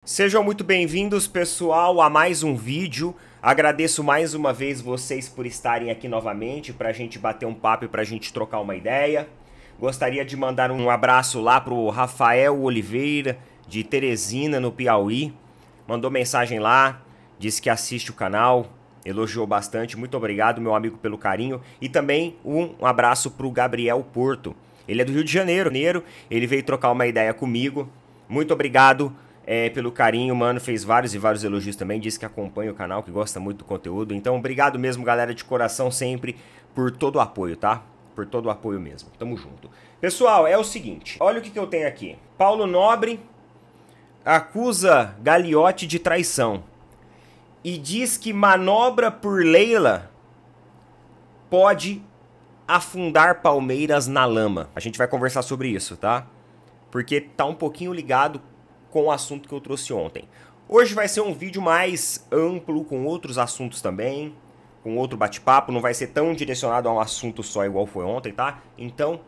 Sejam muito bem-vindos, pessoal, a mais um vídeo. Agradeço mais uma vez vocês por estarem aqui novamente para a gente bater um papo e para a gente trocar uma ideia. Gostaria de mandar um abraço lá pro Rafael Oliveira, de Teresina, no Piauí. Mandou mensagem lá, disse que assiste o canal, elogiou bastante. Muito obrigado, meu amigo, pelo carinho. E também um abraço pro Gabriel Porto. Ele é do Rio de Janeiro, ele veio trocar uma ideia comigo. Muito obrigado pelo carinho, mano. Fez vários e vários elogios também. Disse que acompanha o canal, que gosta muito do conteúdo. Então, obrigado mesmo, galera, de coração sempre, por todo o apoio, tá? Por todo o apoio mesmo. Tamo junto. Pessoal, é o seguinte. Olha o que eu tenho aqui. Paulo Nobre acusa Gagliotti de traição e diz que manobra por Leila pode afundar Palmeiras na lama. A gente vai conversar sobre isso, tá? Porque tá um pouquinho ligado com o assunto que eu trouxe ontem. Hoje vai ser um vídeo mais amplo, com outros assuntos também, com outro bate-papo, não vai ser tão direcionado a um assunto só igual foi ontem, tá? Então,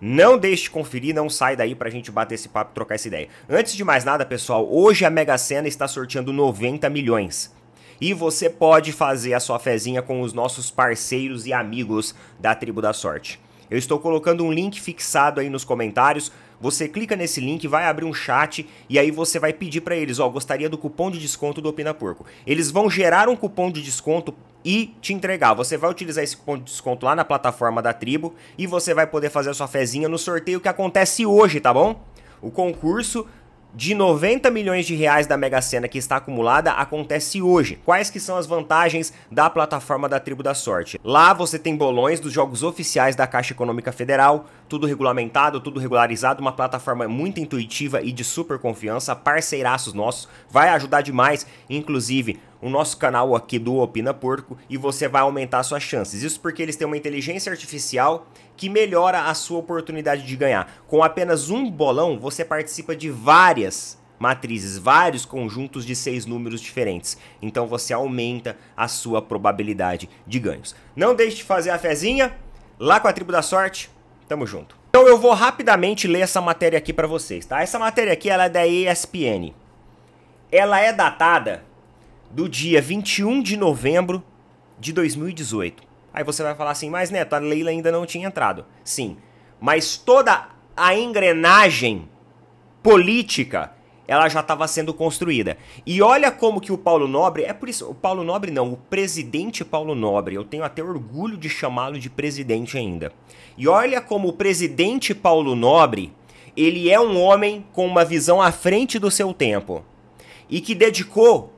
não deixe de conferir, não sai daí pra gente bater esse papo e trocar essa ideia. Antes de mais nada, pessoal, hoje a Mega Sena está sorteando 90 milhões. E você pode fazer a sua fezinha com os nossos parceiros e amigos da Tribo da Sorte. Eu estou colocando um link fixado aí nos comentários. Você clica nesse link, vai abrir um chat e aí você vai pedir para eles, ó, gostaria do cupom de desconto do Opina Porco. Eles vão gerar um cupom de desconto e te entregar. Você vai utilizar esse cupom de desconto lá na plataforma da Tribo e você vai poder fazer a sua fezinha no sorteio que acontece hoje, tá bom? O concurso de 90 milhões de reais da Mega Sena que está acumulada acontece hoje. Quais que são as vantagens da plataforma da Tribo da Sorte? Lá você tem bolões dos jogos oficiais da Caixa Econômica Federal, tudo regulamentado, tudo regularizado, uma plataforma muito intuitiva e de super confiança, parceiraços nossos, vai ajudar demais, inclusive o nosso canal aqui do Opina Porco, e você vai aumentar suas chances. Isso porque eles têm uma inteligência artificial que melhora a sua oportunidade de ganhar. Com apenas um bolão, você participa de várias matrizes, vários conjuntos de 6 números diferentes. Então você aumenta a sua probabilidade de ganhos. Não deixe de fazer a fezinha lá com a Tribo da Sorte. Tamo junto. Então eu vou rapidamente ler essa matéria aqui pra vocês, tá? Essa matéria aqui ela é da ESPN. Ela é datada do dia 21 de novembro de 2018. Aí você vai falar assim, mas Neto, a Leila ainda não tinha entrado. Sim, mas toda a engrenagem política, ela já estava sendo construída. E olha como que o Paulo Nobre, é por isso, o Paulo Nobre não, o presidente Paulo Nobre, eu tenho até orgulho de chamá-lo de presidente ainda. E olha como o presidente Paulo Nobre, ele é um homem com uma visão à frente do seu tempo. E que dedicou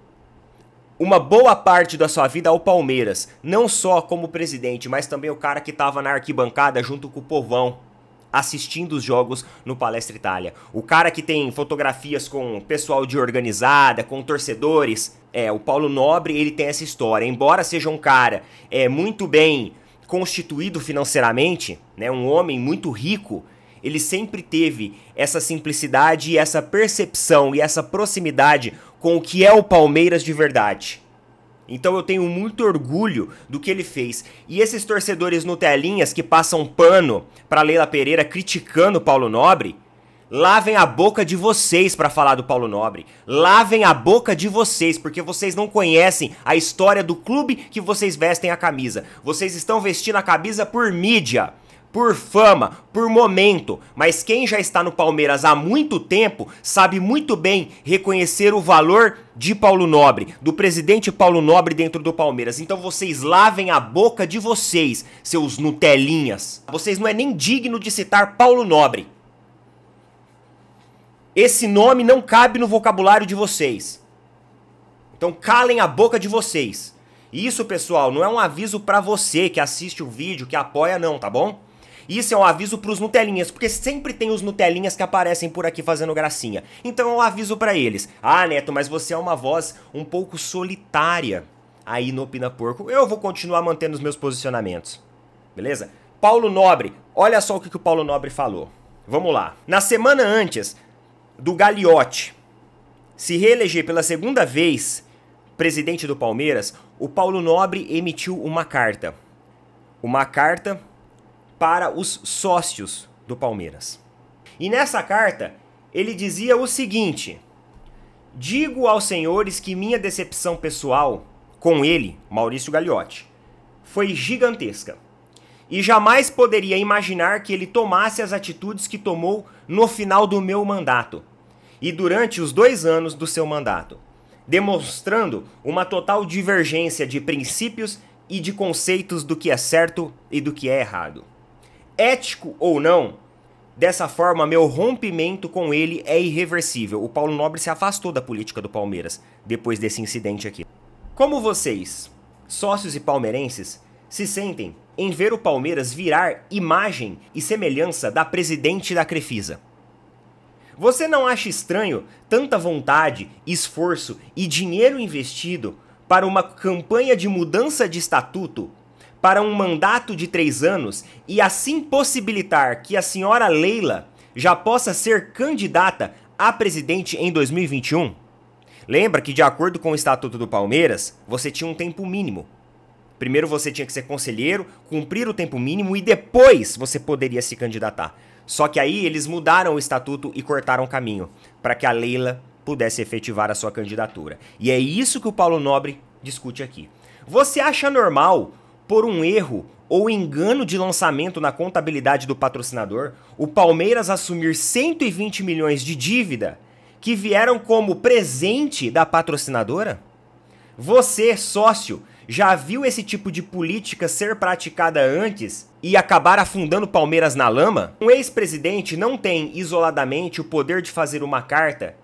uma boa parte da sua vida ao Palmeiras, não só como presidente, mas também o cara que estava na arquibancada junto com o povão, assistindo os jogos no Palestra Itália. O cara que tem fotografias com pessoal de organizada, com torcedores. O Paulo Nobre, ele tem essa história. Embora seja um cara muito bem constituído financeiramente, né, um homem muito rico, ele sempre teve essa simplicidade e essa percepção e essa proximidade com o que é o Palmeiras de verdade. Então eu tenho muito orgulho do que ele fez. E esses torcedores Nutelinhas que passam pano pra Leila Pereira criticando o Paulo Nobre, lavem a boca de vocês pra falar do Paulo Nobre. Lavem a boca de vocês, porque vocês não conhecem a história do clube que vocês vestem a camisa. Vocês estão vestindo a camisa por mídia, por fama, por momento, mas quem já está no Palmeiras há muito tempo sabe muito bem reconhecer o valor de Paulo Nobre, do presidente Paulo Nobre dentro do Palmeiras. Então vocês lavem a boca de vocês, seus Nutelinhas. Vocês não é nem digno de citar Paulo Nobre. Esse nome não cabe no vocabulário de vocês. Então calem a boca de vocês. Isso, pessoal, não é um aviso pra você que assiste o vídeo, que apoia não, tá bom? Isso é um aviso pros Nutelinhas, porque sempre tem os Nutelinhas que aparecem por aqui fazendo gracinha. Então é um aviso pra eles. Ah, Neto, mas você é uma voz um pouco solitária aí no Opina Porco. Eu vou continuar mantendo os meus posicionamentos. Beleza? Paulo Nobre, olha só o que o Paulo Nobre falou. Vamos lá. Na semana antes do Gagliotti se reeleger pela segunda vez presidente do Palmeiras, o Paulo Nobre emitiu uma carta. Uma carta para os sócios do Palmeiras. E nessa carta, ele dizia o seguinte: Digo aos senhores que minha decepção pessoal com ele, Maurício Gagliotti, foi gigantesca. E jamais poderia imaginar que ele tomasse as atitudes que tomou no final do meu mandato e durante os 2 anos do seu mandato, demonstrando uma total divergência de princípios e de conceitos do que é certo e do que é errado. Ético ou não, dessa forma meu rompimento com ele é irreversível. O Paulo Nobre se afastou da política do Palmeiras depois desse incidente aqui. Como vocês, sócios e palmeirenses, se sentem em ver o Palmeiras virar imagem e semelhança da presidente da Crefisa? Você não acha estranho tanta vontade, esforço e dinheiro investido para uma campanha de mudança de estatuto, para um mandato de 3 anos e assim possibilitar que a senhora Leila já possa ser candidata a presidente em 2021? Lembra que, de acordo com o Estatuto do Palmeiras, você tinha um tempo mínimo. Primeiro você tinha que ser conselheiro, cumprir o tempo mínimo e depois você poderia se candidatar. Só que aí eles mudaram o estatuto e cortaram o caminho para que a Leila pudesse efetivar a sua candidatura. E é isso que o Paulo Nobre discute aqui. Você acha normal, por um erro ou engano de lançamento na contabilidade do patrocinador, o Palmeiras assumir 120 milhões de dívida que vieram como presente da patrocinadora? Você, sócio, já viu esse tipo de política ser praticada antes e acabar afundando o Palmeiras na lama? Um ex-presidente não tem isoladamente o poder de fazer uma carta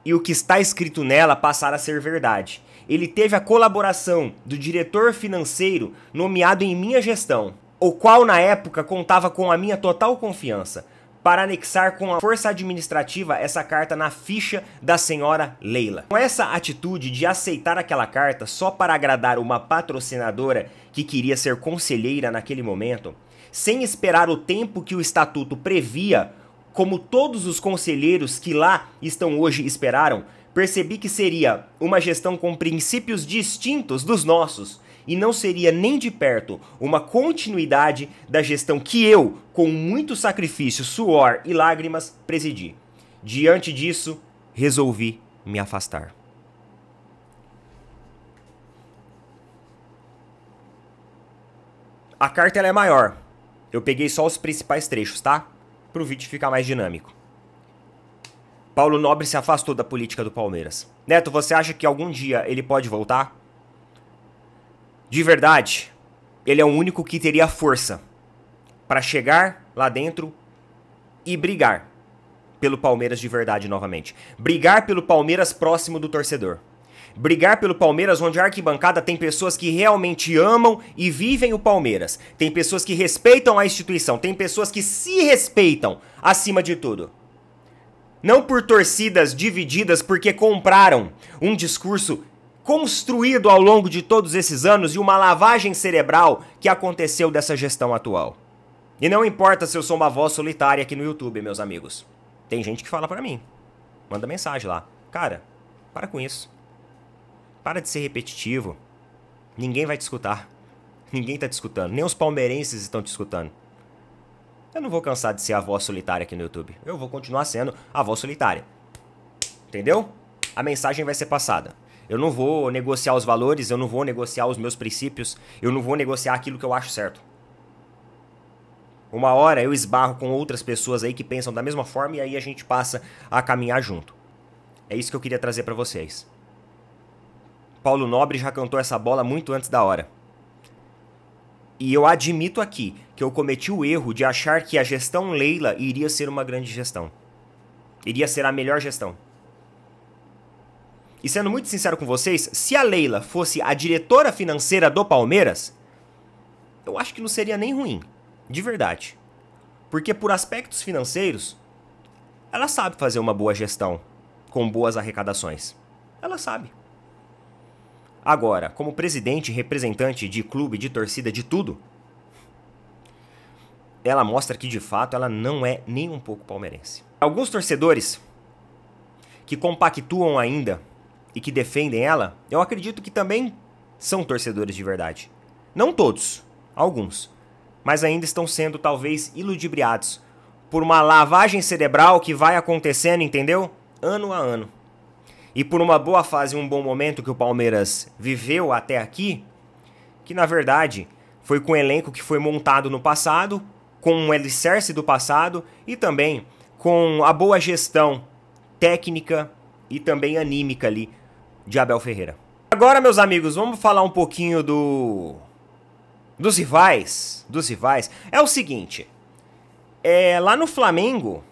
e o que está escrito nela passar a ser verdade. Ele teve a colaboração do diretor financeiro nomeado em minha gestão, o qual na época contava com a minha total confiança, para anexar com a força administrativa essa carta na ficha da senhora Leila. Com essa atitude de aceitar aquela carta só para agradar uma patrocinadora que queria ser conselheira naquele momento, sem esperar o tempo que o estatuto previa, como todos os conselheiros que lá estão hoje esperaram, percebi que seria uma gestão com princípios distintos dos nossos e não seria nem de perto uma continuidade da gestão que eu, com muito sacrifício, suor e lágrimas, presidi. Diante disso, resolvi me afastar. A carta ela é maior. Eu peguei só os principais trechos, tá? Para o vídeo ficar mais dinâmico. Paulo Nobre se afastou da política do Palmeiras. Neto, você acha que algum dia ele pode voltar? De verdade, ele é o único que teria força para chegar lá dentro e brigar pelo Palmeiras de verdade novamente. Brigar pelo Palmeiras próximo do torcedor. Brigar pelo Palmeiras onde a arquibancada tem pessoas que realmente amam e vivem o Palmeiras. Tem pessoas que respeitam a instituição. Tem pessoas que se respeitam acima de tudo. Não por torcidas divididas porque compraram um discurso construído ao longo de todos esses anos e uma lavagem cerebral que aconteceu dessa gestão atual. E não importa se eu sou uma voz solitária aqui no YouTube, meus amigos. Tem gente que fala pra mim. Manda mensagem lá. Cara, para com isso. Para de ser repetitivo. Ninguém vai te escutar. Ninguém tá te escutando. Nem os palmeirenses estão te escutando. Eu não vou cansar de ser a voz solitária aqui no YouTube. Eu vou continuar sendo a voz solitária. Entendeu? A mensagem vai ser passada. Eu não vou negociar os valores, eu não vou negociar os meus princípios, eu não vou negociar aquilo que eu acho certo. Uma hora eu esbarro com outras pessoas aí que pensam da mesma forma e aí a gente passa a caminhar junto. É isso que eu queria trazer pra vocês. Paulo Nobre já cantou essa bola muito antes da hora. E eu admito aqui que eu cometi o erro de achar que a gestão Leila iria ser uma grande gestão. Iria ser a melhor gestão. E sendo muito sincero com vocês, se a Leila fosse a diretora financeira do Palmeiras, eu acho que não seria nem ruim. De verdade. Porque por aspectos financeiros, ela sabe fazer uma boa gestão com boas arrecadações. Ela sabe. Agora, como presidente, representante de clube, de torcida, de tudo, ela mostra que, de fato, ela não é nem um pouco palmeirense. Alguns torcedores que compactuam ainda e que defendem ela, eu acredito que também são torcedores de verdade. Não todos, alguns. Mas ainda estão sendo, talvez, iludibriados por uma lavagem cerebral que vai acontecendo, entendeu? Ano a ano. e por uma boa fase e um bom momento que o Palmeiras viveu até aqui, que na verdade foi com um elenco que foi montado no passado, com um alicerce do passado e também com a boa gestão técnica e também anímica ali de Abel Ferreira. Agora, meus amigos, vamos falar um pouquinho dos rivais. É o seguinte, lá no Flamengo,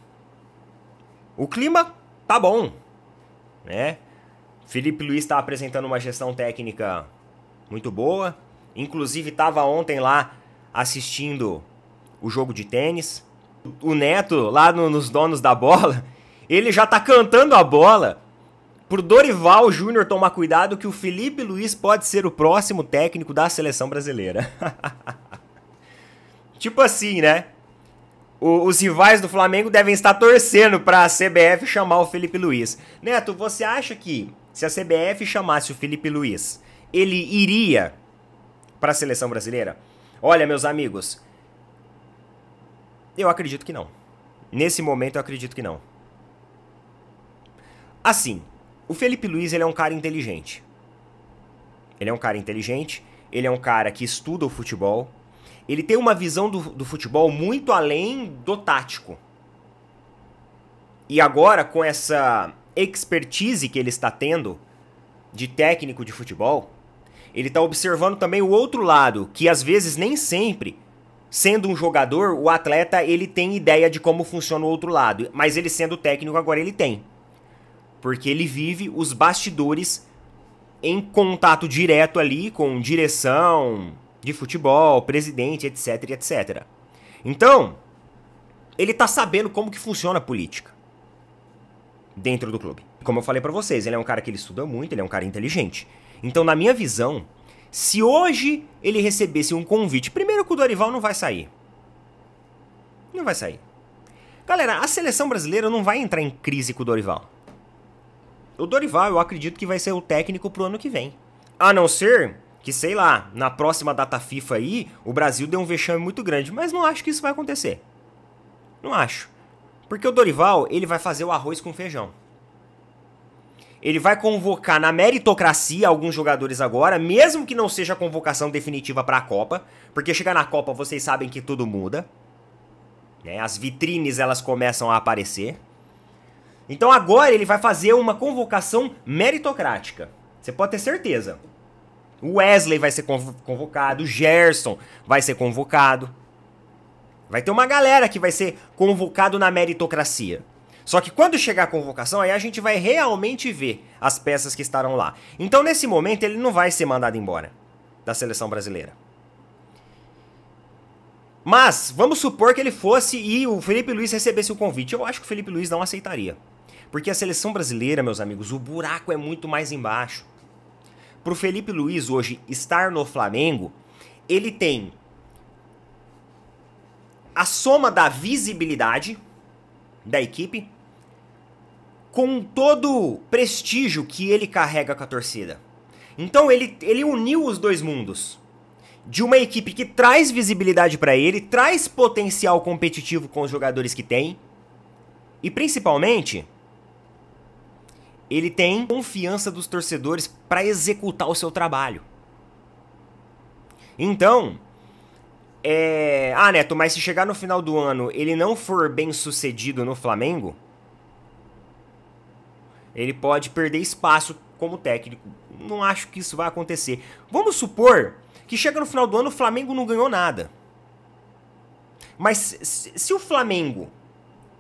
o clima tá bom, né? Felipe Luiz está apresentando uma gestão técnica muito boa. Inclusive, estava ontem lá assistindo o jogo de tênis. O Neto, lá nos donos da bola, ele já tá cantando a bola pro Dorival Júnior tomar cuidado que o Felipe Luiz pode ser o próximo técnico da seleção brasileira. Tipo assim, né? Os rivais do Flamengo devem estar torcendo pra CBF chamar o Felipe Luiz. Neto, você acha que se a CBF chamasse o Felipe Luiz, ele iria para a seleção brasileira? Olha, meus amigos, eu acredito que não. Nesse momento eu acredito que não. Assim, o Felipe Luiz, ele é um cara inteligente. Ele é um cara inteligente, ele é um cara que estuda o futebol, ele tem uma visão do futebol muito além do tático. E agora, com essa expertise que ele está tendo de técnico de futebol, ele está observando também o outro lado, que às vezes nem sempre, sendo um jogador, o atleta ele tem ideia de como funciona o outro lado. Mas ele sendo técnico agora ele tem. Porque ele vive os bastidores em contato direto ali com direção de futebol, presidente, etc, etc. Então, ele tá sabendo como que funciona a política dentro do clube. Como eu falei pra vocês, ele é um cara que ele estuda muito, ele é um cara inteligente. Então, na minha visão, se hoje ele recebesse um convite, primeiro que o Dorival não vai sair. Não vai sair. Galera, a seleção brasileira não vai entrar em crise com o Dorival. O Dorival, eu acredito que vai ser o técnico pro ano que vem. A não ser que, sei lá, na próxima data FIFA aí, o Brasil dê um vexame muito grande. Mas não acho que isso vai acontecer. Não acho. Porque o Dorival, ele vai fazer o arroz com feijão. Ele vai convocar na meritocracia alguns jogadores agora, mesmo que não seja a convocação definitiva para a Copa, porque chegar na Copa vocês sabem que tudo muda, né? As vitrines elas começam a aparecer. Então agora ele vai fazer uma convocação meritocrática. Você pode ter certeza. O Wesley vai ser convocado, o Gerson vai ser convocado. Vai ter uma galera que vai ser convocado na meritocracia. Só que quando chegar a convocação, aí a gente vai realmente ver as peças que estarão lá. Então, nesse momento, ele não vai ser mandado embora da seleção brasileira. Mas, vamos supor que ele fosse e o Felipe Luiz recebesse o convite. Eu acho que o Felipe Luiz não aceitaria. Porque a seleção brasileira, meus amigos, o buraco é muito mais embaixo. Pro Felipe Luiz hoje estar no Flamengo, ele tem a soma da visibilidade da equipe com todo o prestígio que ele carrega com a torcida. Então ele uniu os dois mundos. De uma equipe que traz visibilidade para ele, traz potencial competitivo com os jogadores que tem. E principalmente, ele tem confiança dos torcedores para executar o seu trabalho. Então, Neto, mas se chegar no final do ano ele não for bem sucedido no Flamengo, ele pode perder espaço como técnico. Não acho que isso vai acontecer. Vamos supor que chega no final do ano o Flamengo não ganhou nada. Mas se o Flamengo,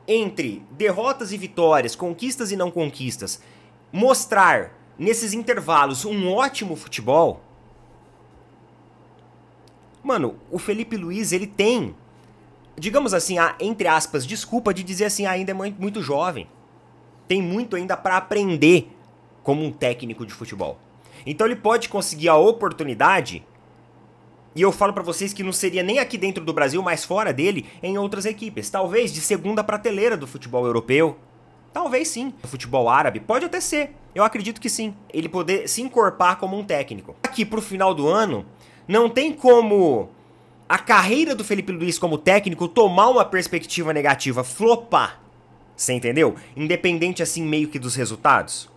entre derrotas e vitórias, conquistas e não conquistas, mostrar nesses intervalos um ótimo futebol, mano, o Felipe Luiz, ele tem, digamos assim, entre aspas, desculpa de dizer assim, ainda é muito jovem. Tem muito ainda para aprender como um técnico de futebol. Então ele pode conseguir a oportunidade, e eu falo pra vocês que não seria nem aqui dentro do Brasil, mas fora dele, em outras equipes. Talvez de segunda prateleira do futebol europeu. Talvez sim. O futebol árabe pode até ser. Eu acredito que sim. Ele poder se encorpar como um técnico. Aqui pro final do ano, não tem como a carreira do Felipe Luiz como técnico tomar uma perspectiva negativa, flopar. Você entendeu? Independente assim meio que dos resultados.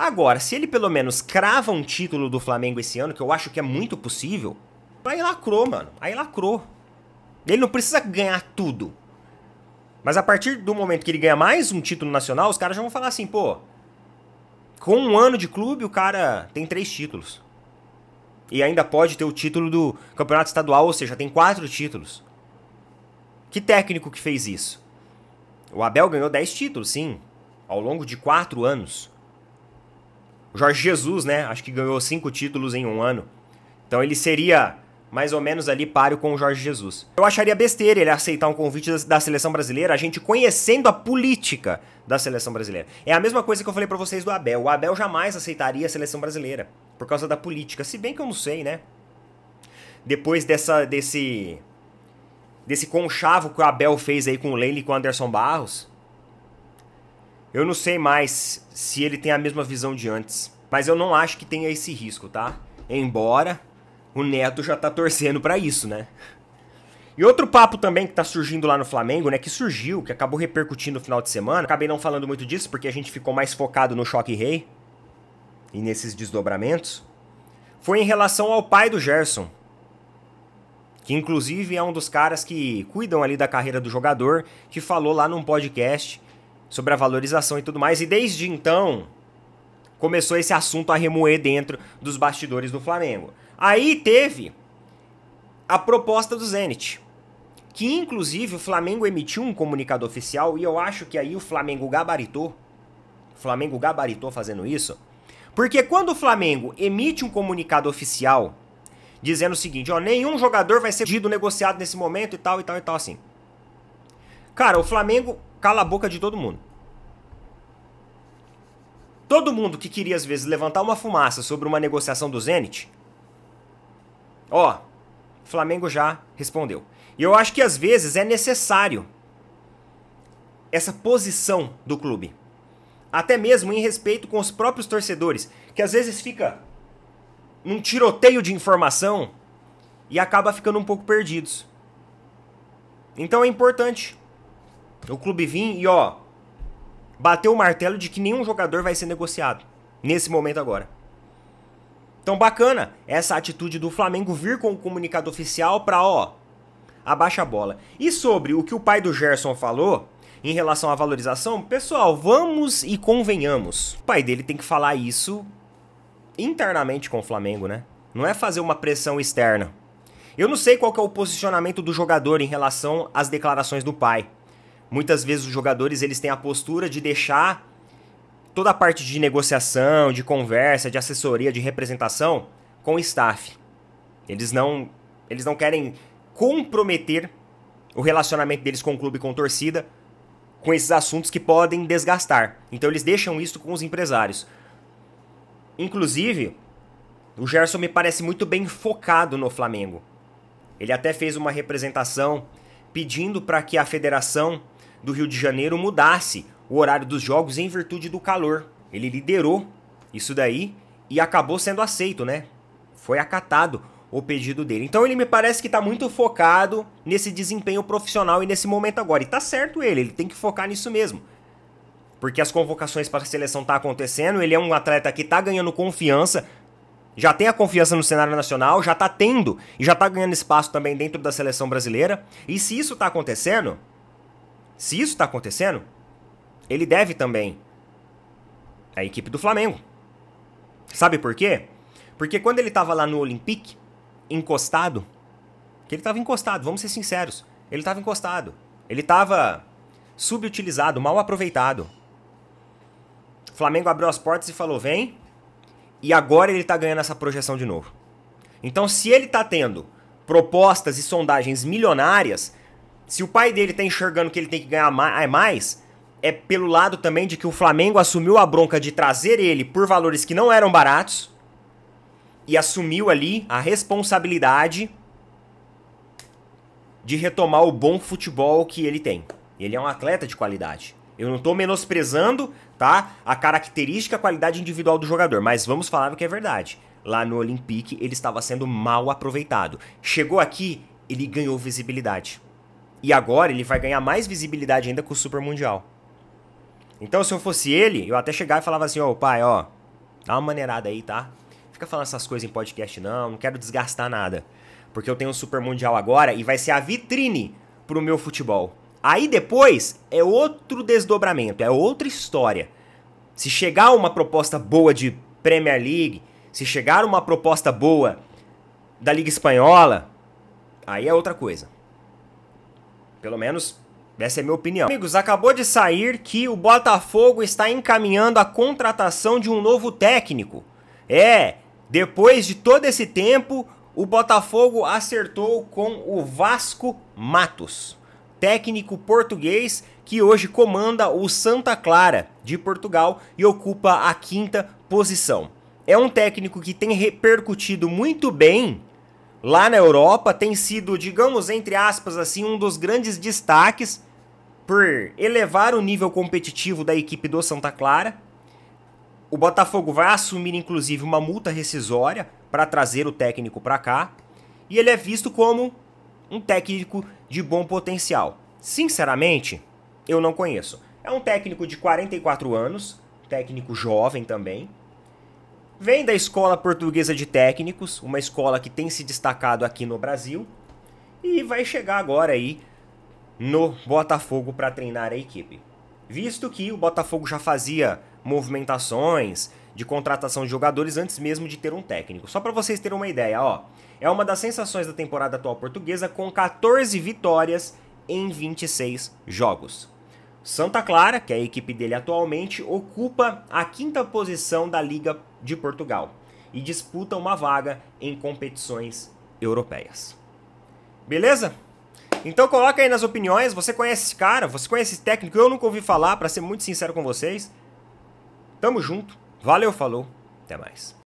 Agora, se ele pelo menos crava um título do Flamengo esse ano, que eu acho que é muito possível, aí lacrou, mano. Aí lacrou. Ele não precisa ganhar tudo. Mas a partir do momento que ele ganha mais um título nacional, os caras já vão falar assim, pô, com um ano de clube o cara tem 3 títulos. E ainda pode ter o título do campeonato estadual, ou seja, tem 4 títulos. Que técnico que fez isso? O Abel ganhou 10 títulos, sim, ao longo de 4 anos. O Jorge Jesus, né, acho que ganhou 5 títulos em um ano. Então ele seria mais ou menos ali páreo com o Jorge Jesus. Eu acharia besteira ele aceitar um convite da seleção brasileira, a gente conhecendo a política da seleção brasileira. É a mesma coisa que eu falei pra vocês do Abel. O Abel jamais aceitaria a seleção brasileira, por causa da política. Se bem que eu não sei, né? Depois desse conchavo que o Abel fez aí com o Leila e com o Anderson Barros, eu não sei mais se ele tem a mesma visão de antes. Mas eu não acho que tenha esse risco, tá? Embora o Neto já tá torcendo pra isso, né? E outro papo também que tá surgindo lá no Flamengo, né? Que surgiu, que acabou repercutindo no final de semana. Acabei não falando muito disso porque a gente ficou mais focado no Choque Rei e nesses desdobramentos. Foi em relação ao pai do Gerson, que inclusive é um dos caras que cuidam ali da carreira do jogador, que falou lá num podcast sobre a valorização e tudo mais. E desde então começou esse assunto a remoer dentro dos bastidores do Flamengo. Aí teve a proposta do Zenit, que inclusive o Flamengo emitiu um comunicado oficial, e eu acho que aí o Flamengo gabaritou fazendo isso, porque quando o Flamengo emite um comunicado oficial dizendo o seguinte, ó, nenhum jogador vai ser negociado nesse momento e tal, assim. Cara, o Flamengo cala a boca de todo mundo. Todo mundo que queria às vezes levantar uma fumaça sobre uma negociação do Zenit, ó, o Flamengo já respondeu. E eu acho que às vezes é necessário essa posição do clube. Até mesmo em respeito com os próprios torcedores, que às vezes fica num tiroteio de informação e acaba ficando um pouco perdidos. Então é importante o clube vir e, ó, bater o martelo de que nenhum jogador vai ser negociado nesse momento agora. Então bacana essa atitude do Flamengo vir com um comunicado oficial pra, ó, abaixa a bola. E sobre o que o pai do Gerson falou em relação à valorização, pessoal, vamos e convenhamos. O pai dele tem que falar isso internamente com o Flamengo, né? Não é fazer uma pressão externa. Eu não sei qual que é o posicionamento do jogador em relação às declarações do pai. Muitas vezes os jogadores eles têm a postura de deixar toda a parte de negociação, de conversa, de assessoria, de representação com o staff. Eles não querem comprometer o relacionamento deles com o clube e com a torcida com esses assuntos que podem desgastar. Então eles deixam isso com os empresários. Inclusive, o Gerson me parece muito bem focado no Flamengo. Ele até fez uma representação pedindo para que a Federação do Rio de Janeiro mudasse o horário dos jogos em virtude do calor. Ele liderou isso daí e acabou sendo aceito, né? Foi acatado o pedido dele. Então ele me parece que tá muito focado nesse desempenho profissional e nesse momento agora. E tá certo ele tem que focar nisso mesmo. Porque as convocações para a seleção tá acontecendo, ele é um atleta que tá ganhando confiança, já tem a confiança no cenário nacional, já tá tendo e já tá ganhando espaço também dentro da seleção brasileira. E se isso tá acontecendo, ele deve também a equipe do Flamengo. Sabe por quê? Porque quando ele tava lá no Olympique, encostado, que ele tava encostado, vamos ser sinceros, ele tava encostado, ele tava subutilizado, mal aproveitado. O Flamengo abriu as portas e falou, vem, e agora ele tá ganhando essa projeção de novo. Então se ele tá tendo propostas e sondagens milionárias, se o pai dele tá enxergando que ele tem que ganhar mais, é pelo lado também de que o Flamengo assumiu a bronca de trazer ele por valores que não eram baratos e assumiu ali a responsabilidade de retomar o bom futebol que ele tem. Ele é um atleta de qualidade. Eu não tô menosprezando, tá, a característica, a qualidade individual do jogador, mas vamos falar o que é verdade. Lá no Olympique ele estava sendo mal aproveitado. Chegou aqui, ele ganhou visibilidade. E agora ele vai ganhar mais visibilidade ainda com o Super Mundial. Então se eu fosse ele, eu até chegava e falava assim, ó, pai, ó, Dá uma maneirada aí, tá? Fica falando essas coisas em podcast não quero desgastar nada. Porque eu tenho um Super Mundial agora e vai ser a vitrine pro meu futebol. Aí depois é outro desdobramento, é outra história. Se chegar uma proposta boa de Premier League, se chegar uma proposta boa da Liga Espanhola, aí é outra coisa. Pelo menos essa é a minha opinião. Amigos, acabou de sair que o Botafogo está encaminhando a contratação de um novo técnico. Depois de todo esse tempo, o Botafogo acertou com o Vasco Matos, técnico português que hoje comanda o Santa Clara de Portugal e ocupa a 5ª posição. É um técnico que tem repercutido muito bem lá na Europa, tem sido, digamos, entre aspas, assim, um dos grandes destaques por elevar o nível competitivo da equipe do Santa Clara. O Botafogo vai assumir, inclusive, uma multa rescisória para trazer o técnico para cá. E ele é visto como um técnico de bom potencial. Sinceramente, eu não conheço. É um técnico de 44 anos, técnico jovem também. Vem da Escola Portuguesa de Técnicos, uma escola que tem se destacado aqui no Brasil. E vai chegar agora aí no Botafogo para treinar a equipe. Visto que o Botafogo já fazia movimentações de contratação de jogadores antes mesmo de ter um técnico. Só para vocês terem uma ideia, ó. É uma das sensações da temporada atual portuguesa com 14 vitórias em 26 jogos. Santa Clara, que é a equipe dele atualmente, ocupa a 5ª posição da Liga de Portugal e disputa uma vaga em competições europeias. Beleza? Então coloca aí nas opiniões, você conhece esse cara? Você conhece esse técnico? Eu nunca ouvi falar, para ser muito sincero com vocês. Tamo junto, valeu, falou, até mais.